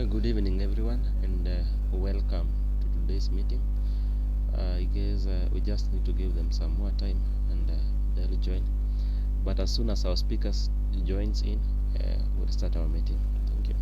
Good evening, everyone, and welcome to today's meeting. I guess we just need to give them some more time, and they'll join. But as soon as our speakers joins in, we'll start our meeting. Thank you.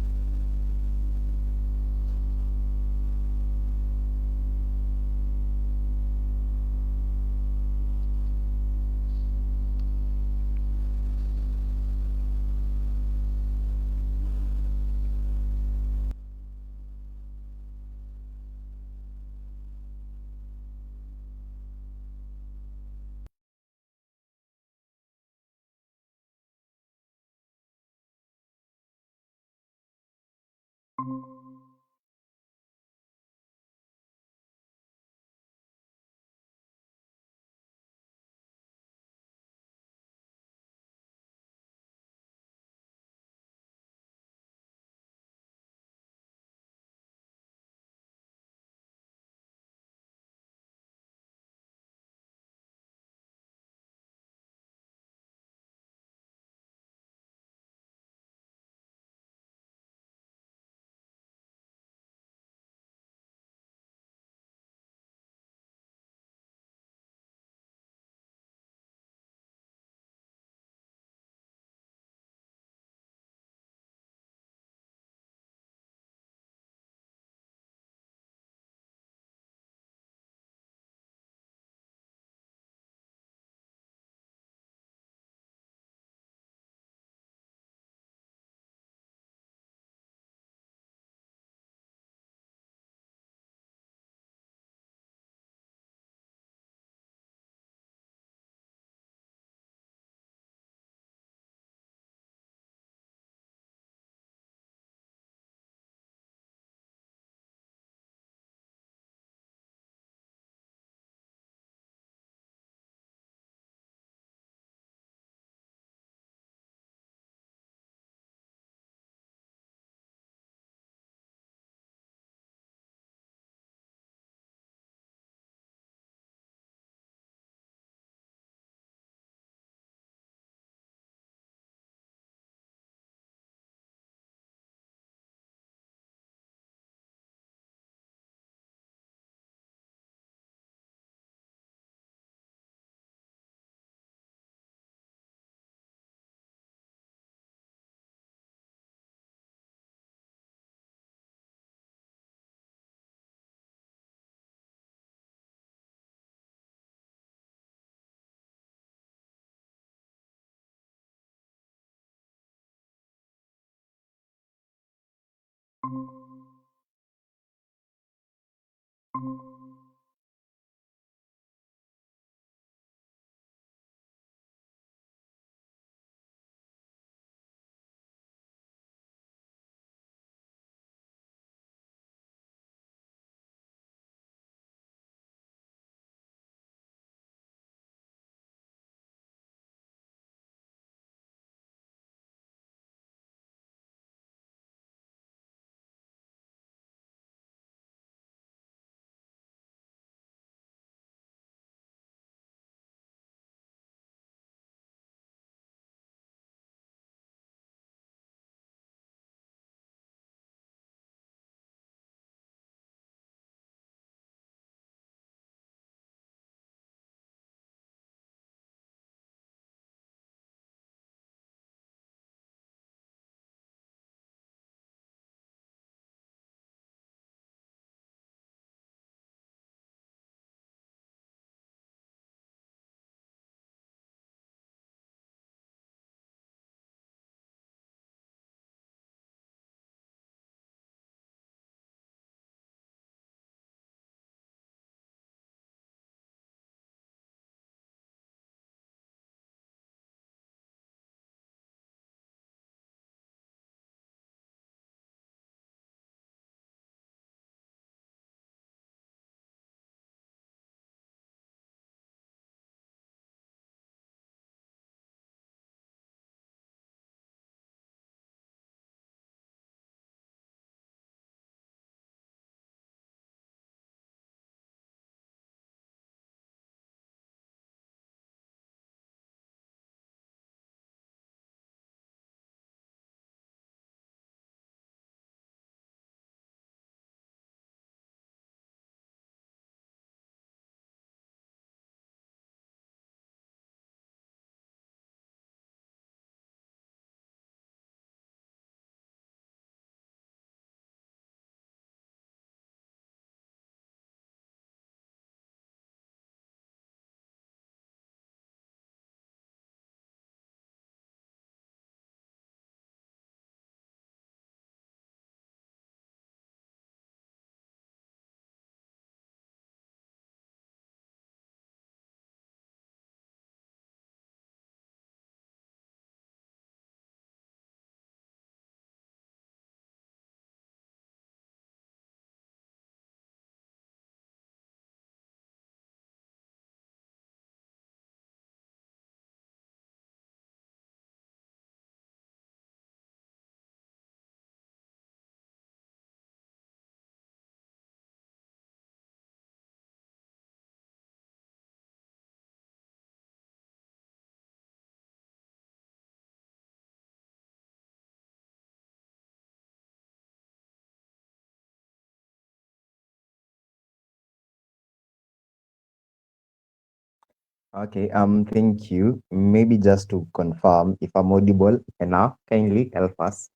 Okay, thank you. Maybe just to confirm if I'm audible enough, kindly help us.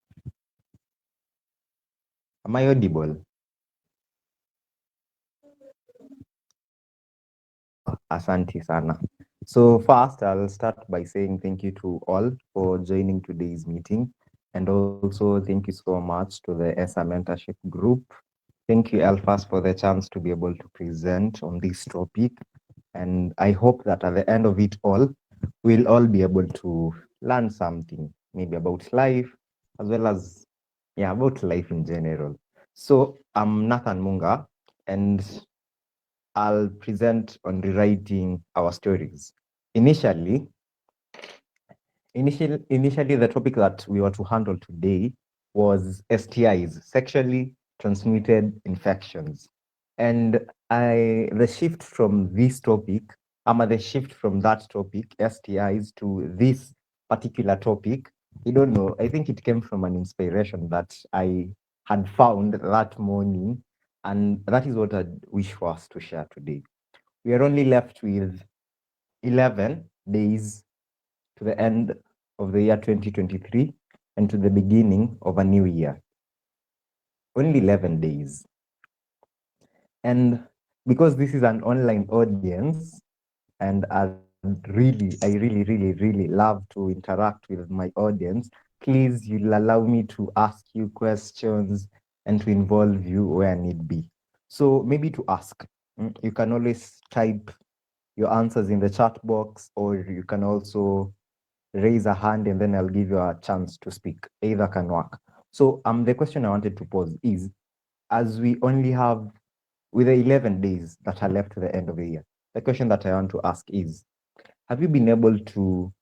Am I audible? Asante sana. So first, I'll start by saying thank you to all for joining today's meeting. And also thank you so much to the ESSA mentorship group. Thank you, Elfas, for the chance to be able to present on this topic. And I hope that at the end of it all, we'll all be able to learn something, maybe about life, as well as, yeah, about life in general. So I'm Nathan Munga, and I'll present on rewriting our stories. Initially, initially, the topic that we were to handle today was STIs, sexually transmitted infections. And the shift from this topic, the shift from that topic, STIs, to this particular topic, I don't know, I think it came from an inspiration that I had found that morning. And that is what I wish for us to share today. We are only left with 11 days to the end of the year 2023 and to the beginning of a new year. Only 11 days. And because this is an online audience, and I really love to interact with my audience, please, you'll allow me to ask you questions and to involve you where need be. So maybe to ask, you can always type your answers in the chat box, or you can also raise a hand and then I'll give you a chance to speak. Either can work. So the question I wanted to pose is, as we only have, with the 11 days that are left to the end of the year, the question that I want to ask is, have you been able to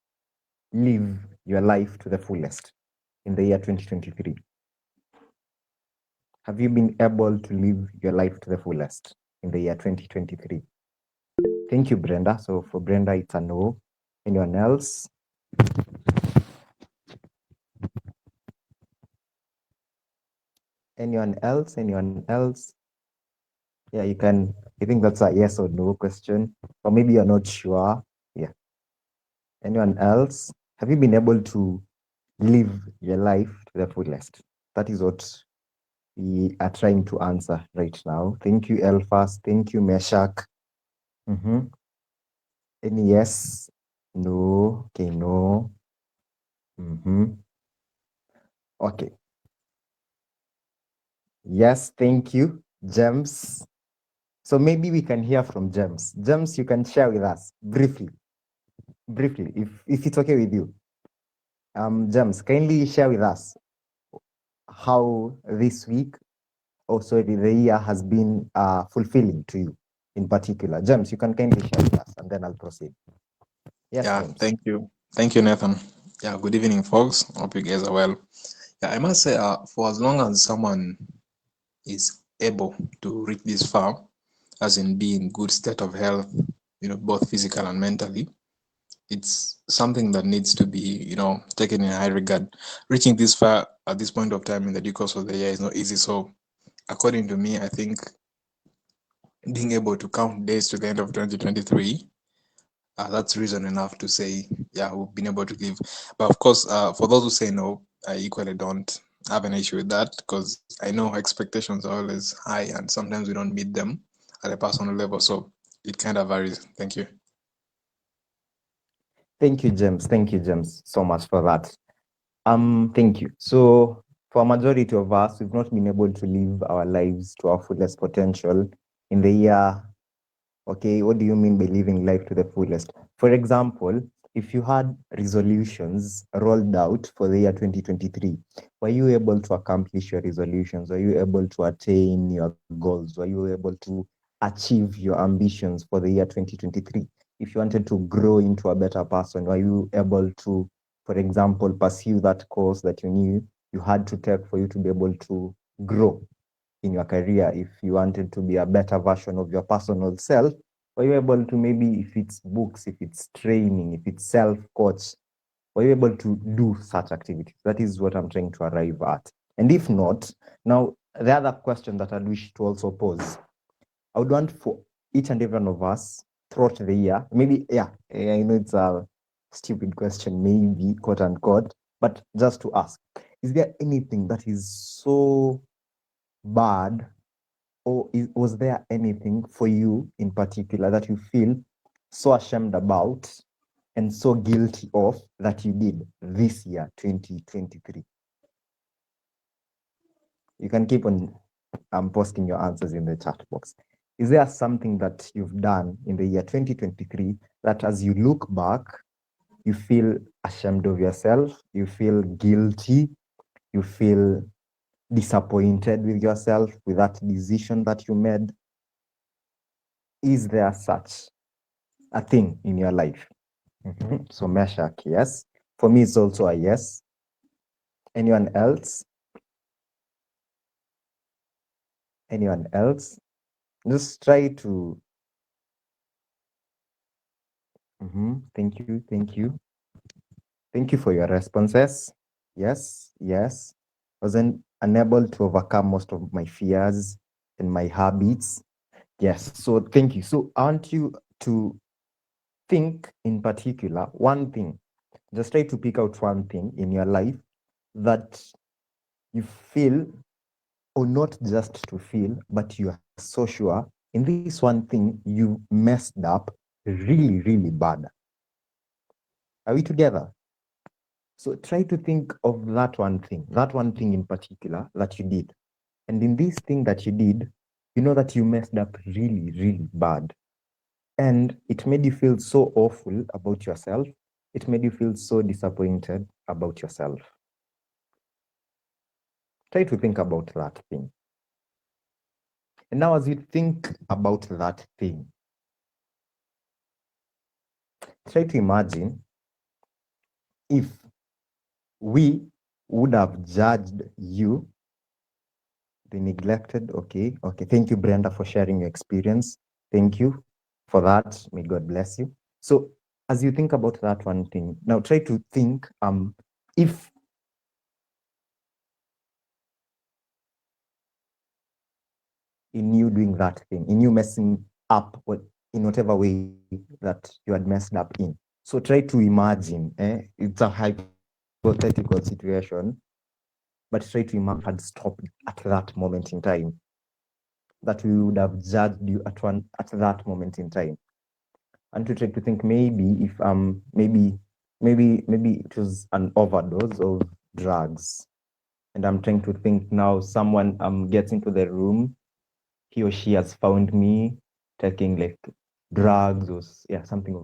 live your life to the fullest in the year 2023? Have you been able to live your life to the fullest in the year 2023? Thank you, Brenda. So for Brenda, it's a no. Anyone else? Anyone else? Anyone else? Yeah, you can. I think that's a yes or no question, or maybe you're not sure. Yeah. Anyone else? Have you been able to live your life to the fullest? That is what we are trying to answer right now. Thank you, Elfas. Thank you, Meshak. Mm-hmm. Any yes? No? Okay, no. Mm-hmm. Okay. Yes, thank you, James. So maybe we can hear from James. James, you can share with us briefly, if it's okay with you. James, kindly share with us how this week, or sorry, the year has been fulfilling to you in particular. James, you can kindly share with us and then I'll proceed. Yes, Yeah, James. thank you. Thank you, Nathan. Yeah, good evening, folks. Hope you guys are well. Yeah, I must say, for as long as someone is able to reach this far, as in be in good state of health, both physical and mentally, it's something that needs to be, taken in high regard. Reaching this far at this point of time in the due course of the year is not easy. So, according to me, I think being able to count days to the end of 2023, that's reason enough to say, yeah, we've been able to live. But of course, for those who say no, I equally don't have an issue with that, because I know expectations are always high and sometimes we don't meet them at a personal level. So it kind of varies. Thank you. Thank you, James. Thank you, James, so much for that. Thank you. So for a majority of us, we've not been able to live our lives to our fullest potential in the year. Okay, what do you mean by living life to the fullest? For example, if you had resolutions rolled out for the year 2023, were you able to accomplish your resolutions? Were you able to attain your goals? Were you able to achieve your ambitions for the year 2023? If you wanted to grow into a better person, were you able to, for example, pursue that course that you knew you had to take for you to be able to grow in your career? If you wanted to be a better version of your personal self, were you able to, maybe if it's books, if it's training, if it's self-coach, were you able to do such activities? That is what I'm trying to arrive at. And if not, now the other question that I'd wish to also pose, I would want for each and every one of us throughout the year, maybe, I know it's a stupid question, maybe, quote unquote, but just to ask, is there anything that is so bad, or was there anything for you in particular that you feel so ashamed about and so guilty of that you did this year, 2023? You can keep on posting your answers in the chat box. Is there something that you've done in the year 2023 that as you look back, you feel ashamed of yourself, you feel guilty, you feel disappointed with yourself, with that decision that you made? Is there such a thing in your life? So Meshach, yes. For me, it's also a yes. Anyone else? Anyone else? Just try to. Thank you. Thank you. Thank you for your responses. Yes, yes. Wasn't unable to overcome most of my fears and my habits. Yes, so thank you. So I want you to think in particular one thing. Just try to pick out one thing in your life that you feel, or not just to feel, but you are so sure in this one thing you messed up really, really bad. Are we together? So try to think of that one thing in particular that you did. And in this thing that you did, you know that you messed up really, really bad. And it made you feel so awful about yourself. It made you feel so disappointed about yourself. Try to think about that thing. And now as you think about that thing, try to imagine if we would have judged you, the neglected. Okay. Thank you, Brenda, for sharing your experience. Thank you for that. May God bless you. So as you think about that one thing, now try to think if in you doing that thing, in you messing up, or in whatever way that you had messed up in. So try to imagine, it's a hypothetical situation, but try to imagine had stopped at that moment in time, that we would have judged you at that moment in time. And to try to think maybe if maybe it was an overdose of drugs. And I'm trying to think now, someone gets into the room, he or she has found me taking like drugs or something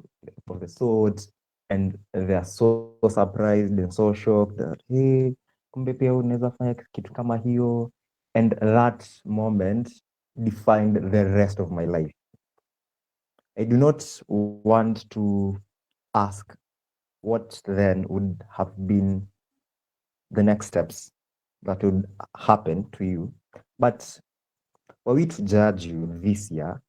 of the sort, and they're so surprised and so shocked that hey, kumbe pia unaweza fanya kitu kama hiyo. And that moment defined the rest of my life. I do not want to ask what then would have been the next steps that would happen to you, but were we to judge you this year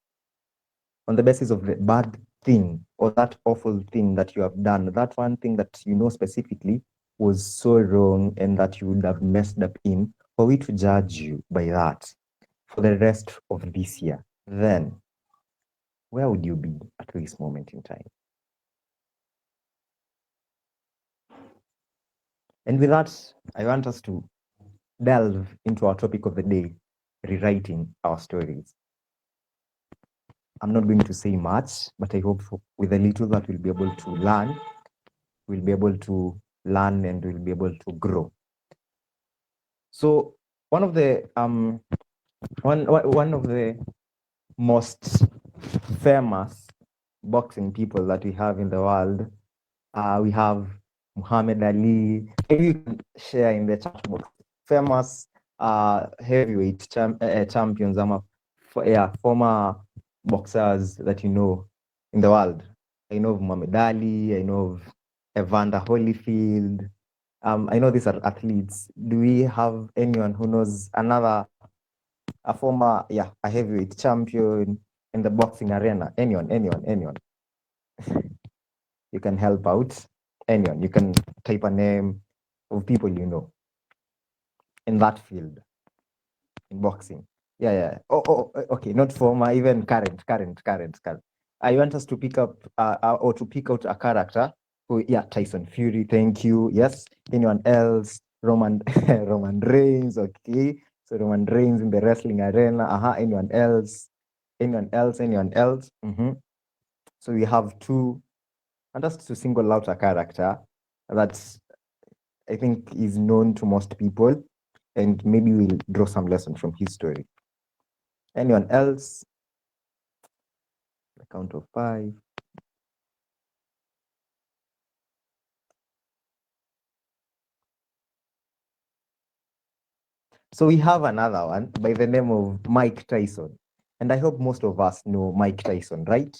on the basis of the bad thing or that awful thing that you have done, that one thing that you know specifically was so wrong and that you would have messed up in, were we to judge you by that for the rest of this year, then where would you be at this moment in time? And with that, I want us to delve into our topic of the day, rewriting our stories. I'm not going to say much, but I hope with a little that we'll be able to learn, and we'll be able to grow. So one of the most famous boxing people that we have in the world, we have Muhammad Ali. Maybe you can share in the chat box famous heavyweight champions, former boxers that you know in the world. I know of Muhammad Ali, I know of Evander Holyfield. I know these are athletes. Do we have anyone who knows a former, a heavyweight champion in the boxing arena? Anyone? You can help out. Anyone? You can type a name of people you know in that field, in boxing. Yeah. Oh, okay. Not former, even current. I want us to pick up or to pick out a character. Oh, yeah, Tyson Fury. Thank you. Yes. Anyone else? Roman Roman Reigns. Okay. So Roman Reigns in the wrestling arena. Anyone else? Anyone else? Anyone else? So we have two. And just to single out a character that I think is known to most people, and maybe we'll draw some lessons from his story. Anyone else? The count of 5. So we have another one by the name of Mike Tyson. And I hope most of us know Mike Tyson, right?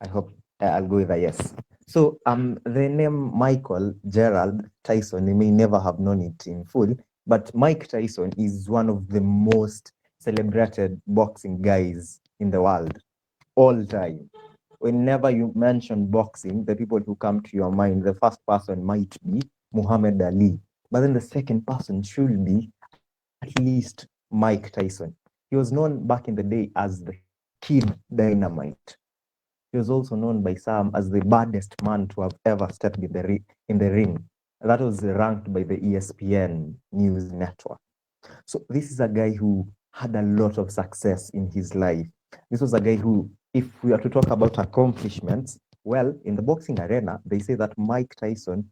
I hope I'll go with a yes. So the name Michael Gerald Tyson, you may never have known it in full, but Mike Tyson is one of the most celebrated boxing guys in the world, all time. Whenever you mention boxing, the people who come to your mind, the first person might be Muhammad Ali, but then the second person should be at least Mike Tyson. He was known back in the day as the Kid Dynamite. He was also known by some as the baddest man to have ever stepped in the ring. That was ranked by the ESPN news network. So this is a guy who had a lot of success in his life. This was a guy who, if we are to talk about accomplishments, well, in the boxing arena, they say that Mike Tyson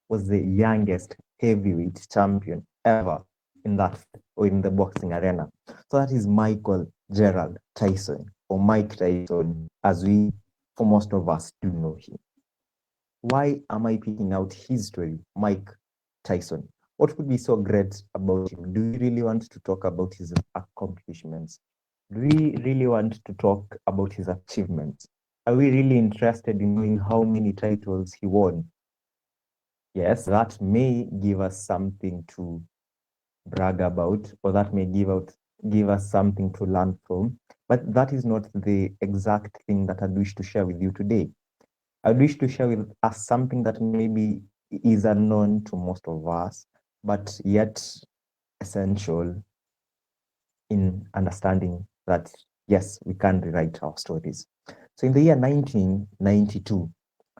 was the youngest heavyweight champion ever in the boxing arena. So that is Michael Gerald Tyson, or Mike Tyson, as we, for most of us, do know him. Why am I picking out his story, Mike Tyson? What could be so great about him? Do we really want to talk about his accomplishments? Do we really want to talk about his achievements? Are we really interested in knowing how many titles he won? Yes, that may give us something to brag about, or that may give us something to learn from. But that is not the exact thing that I'd wish to share with you today. I'd wish to share with us something that maybe is unknown to most of us, but yet essential in understanding that, yes, we can rewrite our stories. So in the year 1992,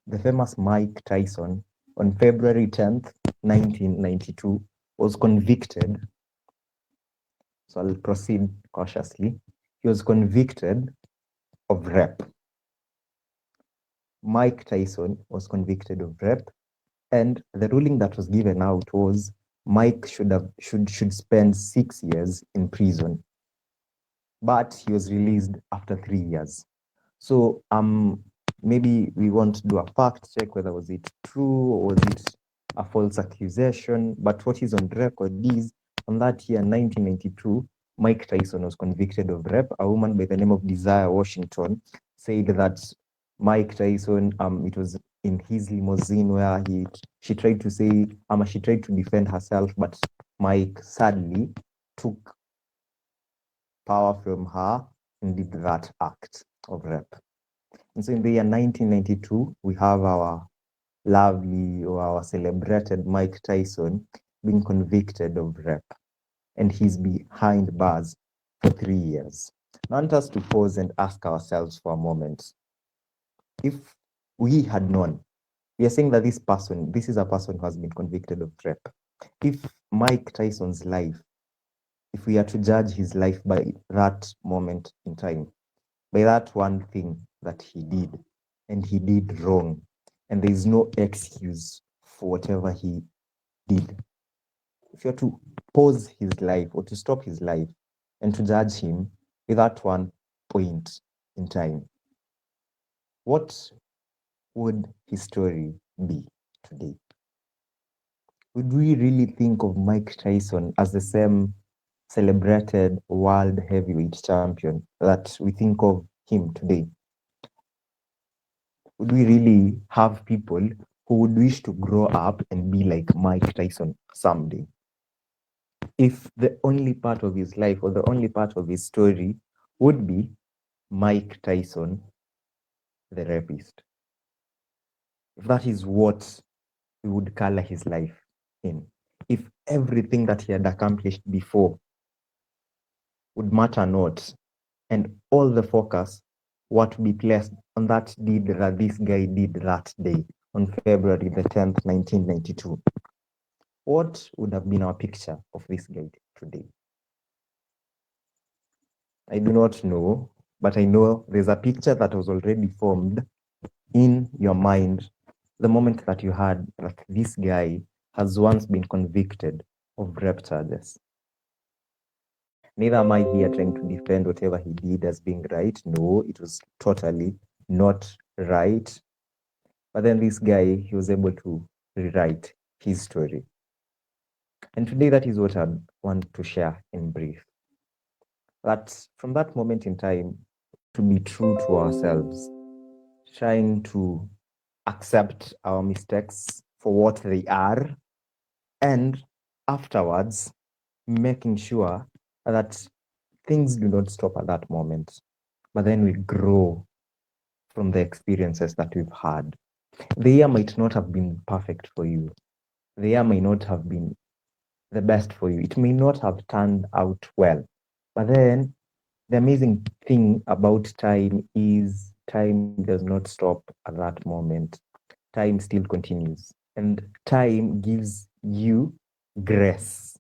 the famous Mike Tyson, on February 10th, 1992, was convicted. So I'll proceed cautiously. He was convicted of rape. Mike Tyson was convicted of rape, and the ruling that was given out was Mike should spend 6 years in prison, but he was released after 3 years. So maybe we want to do a fact check whether was it true or was it a false accusation. But what is on record is on that year, 1992, Mike Tyson was convicted of rape. A woman by the name of Desire Washington said that Mike Tyson, it was in his limousine where she tried to defend herself, but Mike sadly took power from her and did that act of rape. And so in the year 1992, we have our lovely or our celebrated Mike Tyson being convicted of rape, and he's behind bars for 3 years. I want us to pause and ask ourselves for a moment. If we had known, we are saying that this is a person who has been convicted of rape. If Mike Tyson's life, if we are to judge his life by that moment in time, by that one thing that he did, and he did wrong, and there is no excuse for whatever he did. If you're to pause his life or to stop his life and to judge him with that one point in time, what would his story be today? Would we really think of Mike Tyson as the same celebrated world heavyweight champion that we think of him today? Would we really have people who would wish to grow up and be like Mike Tyson someday? If the only part of his life or the only part of his story would be Mike Tyson, the rapist. If that is what we would color his life in. If everything that he had accomplished before would matter not, and all the focus what would be placed on that deed that this guy did that day on February the 10th, 1992? What would have been our picture of this guy today? I do not know, but I know there's a picture that was already formed in your mind the moment that you heard that this guy has once been convicted of rape charges. Neither am I here trying to defend whatever he did as being right. No, it was totally not right. But then this guy, he was able to rewrite his story. And today, that is what I want to share in brief. That from that moment in time, to be true to ourselves, trying to accept our mistakes for what they are, and afterwards, making sure that things do not stop at that moment, but then we grow from the experiences that we've had. The year might not have been perfect for you. The year may not have been the best for you. It may not have turned out well. But then the amazing thing about time is time does not stop at that moment. Time still continues. And time gives you grace.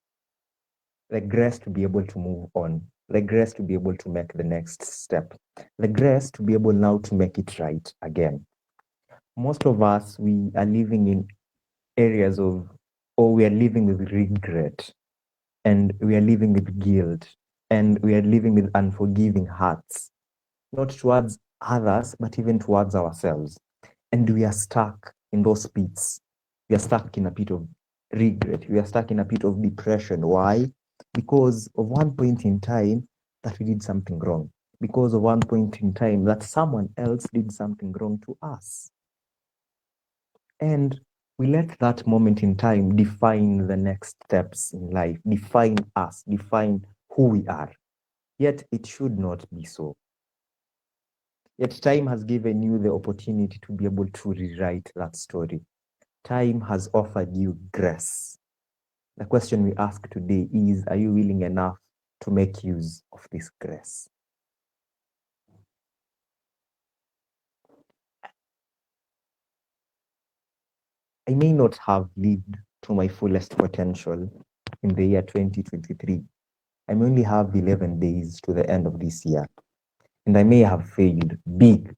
The grace to be able to move on. The grace to be able to make the next step. The grace to be able now to make it right again. Most of us, we are living in areas of, or we are living with regret, and we are living with guilt, and we are living with unforgiving hearts, not towards others, but even towards ourselves. And we are stuck in those pits. We are stuck in a pit of regret. We are stuck in a pit of depression. Why? Because of one point in time that we did something wrong. Because of one point in time that someone else did something wrong to us. And we let that moment in time define the next steps in life, define us, define who we are. Yet it should not be so. Yet time has given you the opportunity to be able to rewrite that story. Time has offered you grace. The question we ask today is, are you willing enough to make use of this grace? I may not have lived to my fullest potential in the year 2023. I may only have 11 days to the end of this year, and I may have failed big.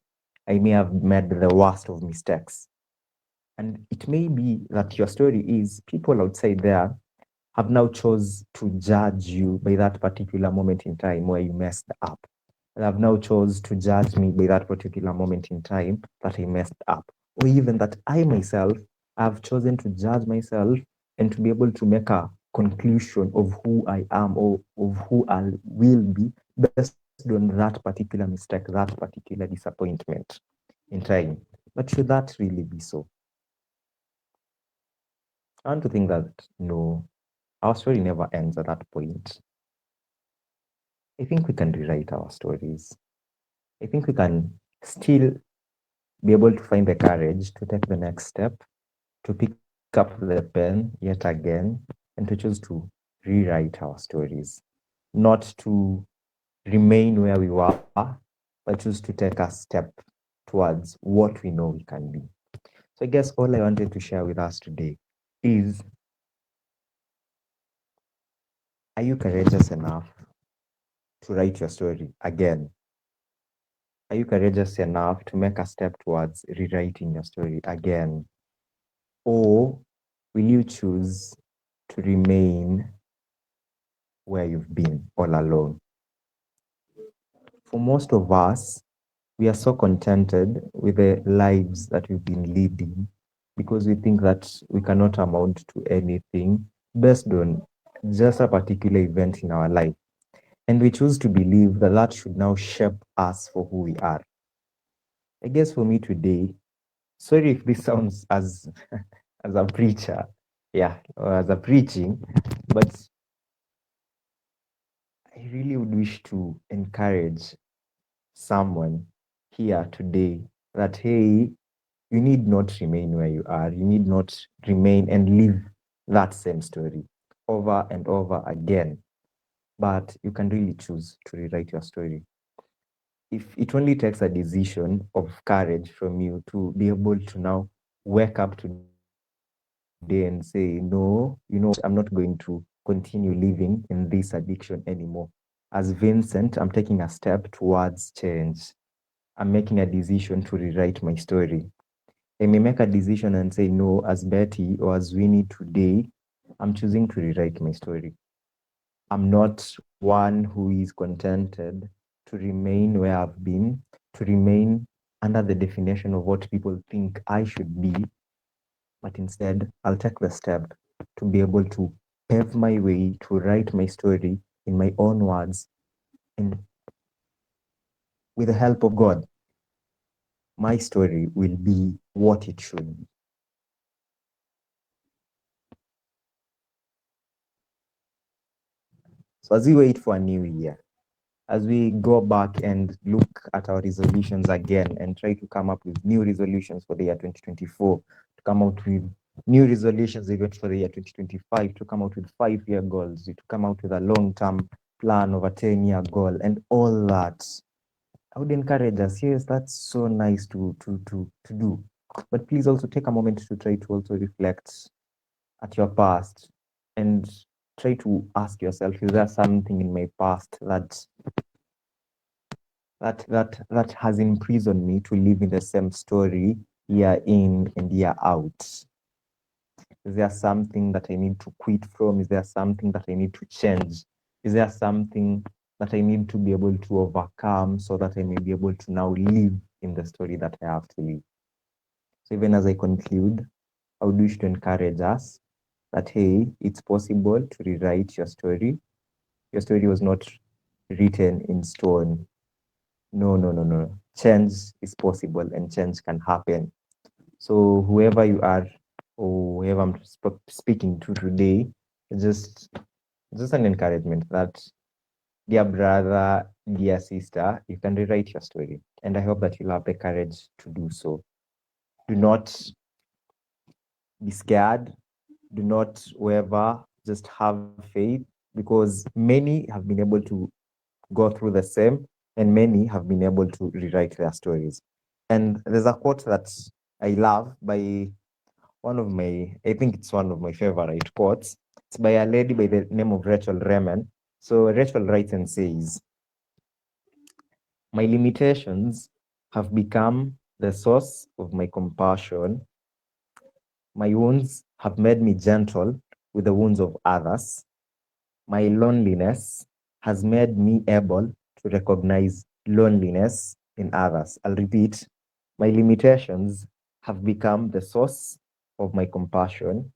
I may have made the worst of mistakes. And it may be that your story is people outside there have now chose to judge you by that particular moment in time where you messed up. They have now chose to judge me by that particular moment in time that I messed up. Or even that I myself have chosen to judge myself and to be able to make a conclusion of who I am or of who I will be based on that particular mistake, that particular disappointment in time. But should that really be so? I want to think that no, our story never ends at that point. I think we can rewrite our stories. I think we can still be able to find the courage to take the next step, to pick up the pen yet again, and to choose to rewrite our stories. Not to remain where we were, but choose to take a step towards what we know we can be. So I guess all I wanted to share with us today is, are you courageous enough to write your story again? Are you courageous enough to make a step towards rewriting your story again? Or will you choose to remain where you've been all alone? For most of us, we are so contented with the lives that we've been leading because we think that we cannot amount to anything based on just a particular event in our life. And we choose to believe that that should now shape us for who we are. I guess for me today, sorry if this sounds as as a preacher, yeah, or as a preaching, but I really would wish to encourage someone here today that, hey, you need not remain where you are. You need not remain and live that same story over and over again. But you can really choose to rewrite your story. if it only takes a decision of courage from you to be able to now wake up today and say, no, I'm not going to continue living in this addiction anymore. As Vincent, I'm taking a step towards change. I'm making a decision to rewrite my story. I may make a decision and say, no, as Betty or as Winnie today, I'm choosing to rewrite my story. I'm not one who is contented to remain where I've been, to remain under the definition of what people think I should be, but instead, I'll take the step to be able to pave my way, to write my story in my own words, and with the help of God, my story will be what it should be. So as we wait for a new year, as we go back and look at our resolutions again and try to come up with new resolutions for the year 2024, to come out with new resolutions even for the year 2025, to come out with 5-year goals, to come out with a long-term plan of a 10-year goal and all that, I would encourage us. Yes, that's so nice to do. But please also take a moment to try to also reflect at your past and try to ask yourself, is there something in my past that has imprisoned me to live in the same story year in and year out? Is there something that I need to quit from? Is there something that I need to change? Is there something that I need to be able to overcome so that I may be able to now live in the story that I have to live? So even as I conclude, I would wish to encourage us that, hey, it's possible to rewrite your story. Your story was not written in stone. No. Change is possible and change can happen. So whoever you are or whoever I'm speaking to today, just an encouragement that, dear brother, dear sister, you can rewrite your story. And I hope that you'll have the courage to do so. Do not be scared. Do not whoever, just have faith, because many have been able to go through the same and many have been able to rewrite their stories. And there's a quote that I love by I think it's one of my favorite quotes. It's by a lady by the name of Rachel Remen. So Rachel writes and says, my limitations have become the source of my compassion. My wounds have made me gentle with the wounds of others. My loneliness has made me able to recognize loneliness in others. I'll repeat. My limitations have become the source of my compassion.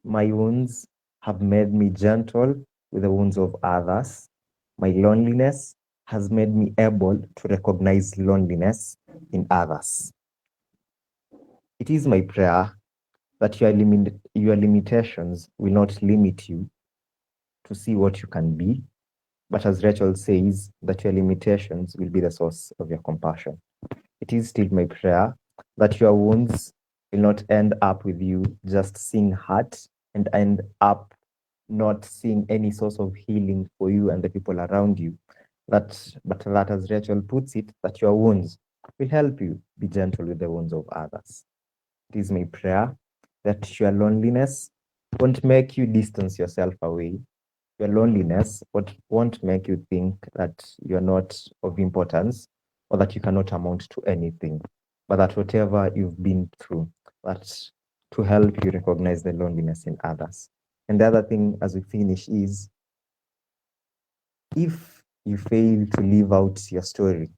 My wounds have made me gentle with the wounds of others. My loneliness has made me able to recognize loneliness in others. It is my prayer that your limitations will not limit you to see what you can be, but as Rachel says, that your limitations will be the source of your compassion. It is still my prayer that your wounds will not end up with you just seeing hurt and end up not seeing any source of healing for you and the people around you. But that, as Rachel puts it, that your wounds will help you be gentle with the wounds of others. It is my prayer that your loneliness won't make you distance yourself away. Your loneliness won't make you think that you're not of importance or that you cannot amount to anything, but that whatever you've been through, that's to help you recognize the loneliness in others. And the other thing as we finish is, if you fail to live out your story,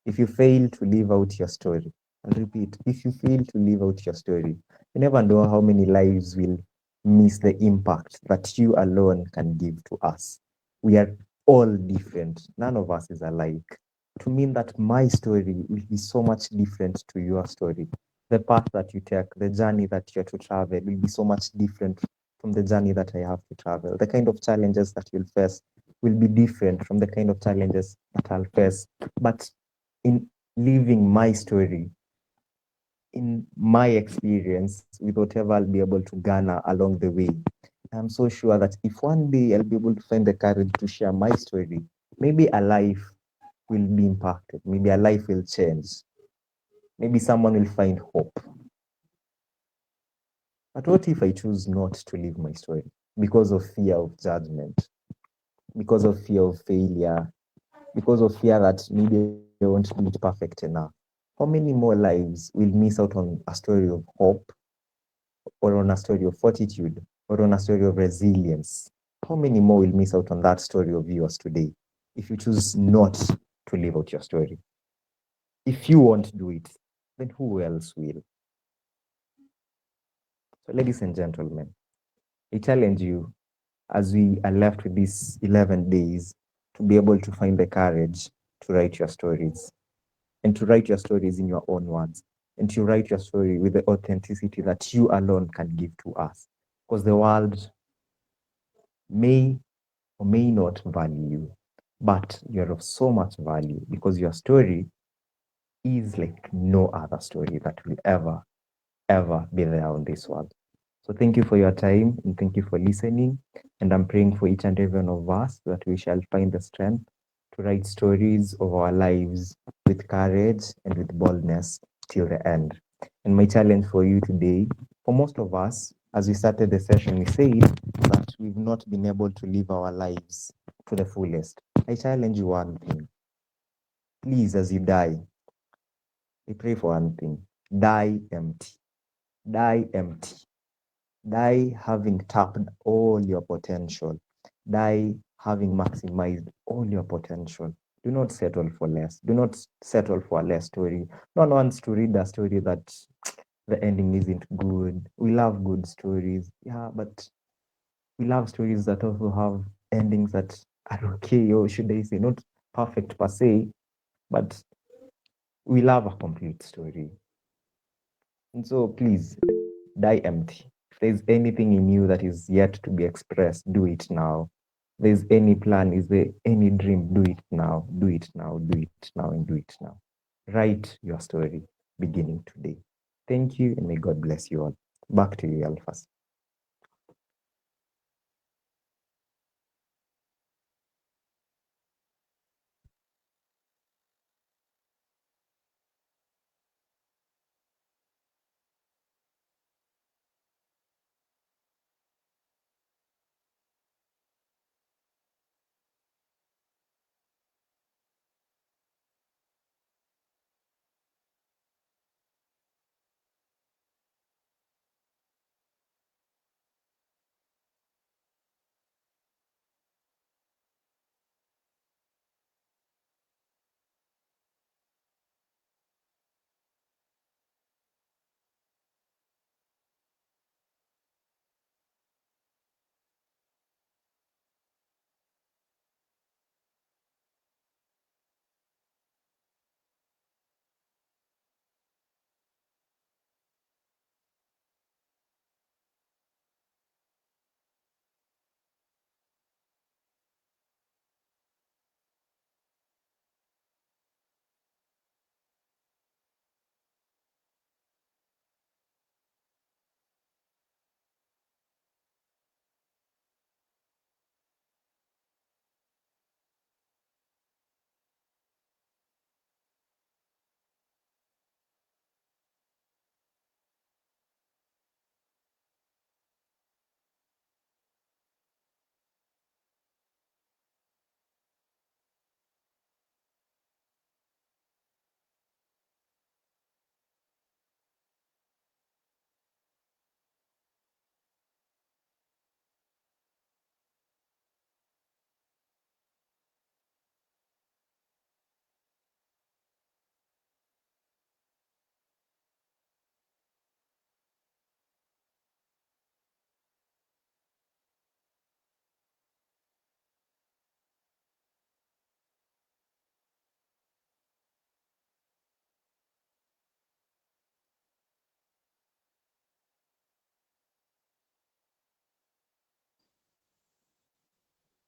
if you fail to live out your story, I'll repeat, if you fail to live out your story, you never know how many lives will miss the impact that you alone can give to us. We are all different. None of us is alike. To mean that my story will be so much different to your story. The path that you take, the journey that you're to travel will be so much different from the journey that I have to travel. The kind of challenges that you'll face will be different from the kind of challenges that I'll face. But in living my story, in my experience, with whatever I'll be able to garner along the way, I'm so sure that if one day I'll be able to find the courage to share my story, maybe a life will be impacted. Maybe a life will change. Maybe someone will find hope. But what if I choose not to live my story because of fear of judgment, because of fear of failure, because of fear that maybe I won't do it perfect enough? How many more lives will miss out on a story of hope, or on a story of fortitude, or on a story of resilience? How many more will miss out on that story of yours today if you choose not to live out your story? If you won't do it, then who else will? So, ladies and gentlemen, I challenge you as we are left with these 11 days to be able to find the courage to write your stories, and to write your stories in your own words, and to write your story with the authenticity that you alone can give to us. Because the world may or may not value you, but you're of so much value because your story is like no other story that will ever be there on this world. So thank you for your time, and thank you for listening. And I'm praying for each and every one of us that we shall find the strength to write stories of our lives with courage and with boldness till the end. And my challenge for you today, for most of us, as we started the session, we said that we've not been able to live our lives to the fullest. I challenge you one thing. Please, as you die, I pray for one thing. Die empty. Die empty. Die having tapped all your potential. Die having maximized all your potential. Do not settle for less. Do not settle for a less story. No one wants to read a story that the ending isn't good. We love good stories. Yeah, but we love stories that also have endings that are okay, or should I say, not perfect per se, but we love a complete story. And so please, die empty. If there's anything in you that is yet to be expressed, do it now. If there's any plan, is there any dream, do it now. Do it now, do it now, and do it now. Write your story beginning today. Thank you, and may God bless you all. Back to you, Alphas.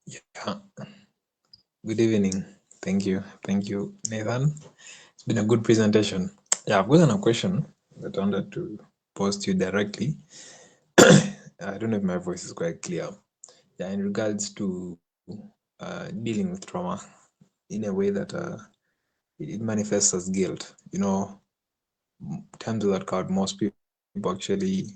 Yeah. Good evening. Thank you. Thank you, Nathan. It's been a good presentation. Yeah, I've got a question that I wanted to pose to you directly. I don't know if my voice is quite clear. Yeah, in regards to dealing with trauma in a way that it manifests as guilt. Times that card, most people actually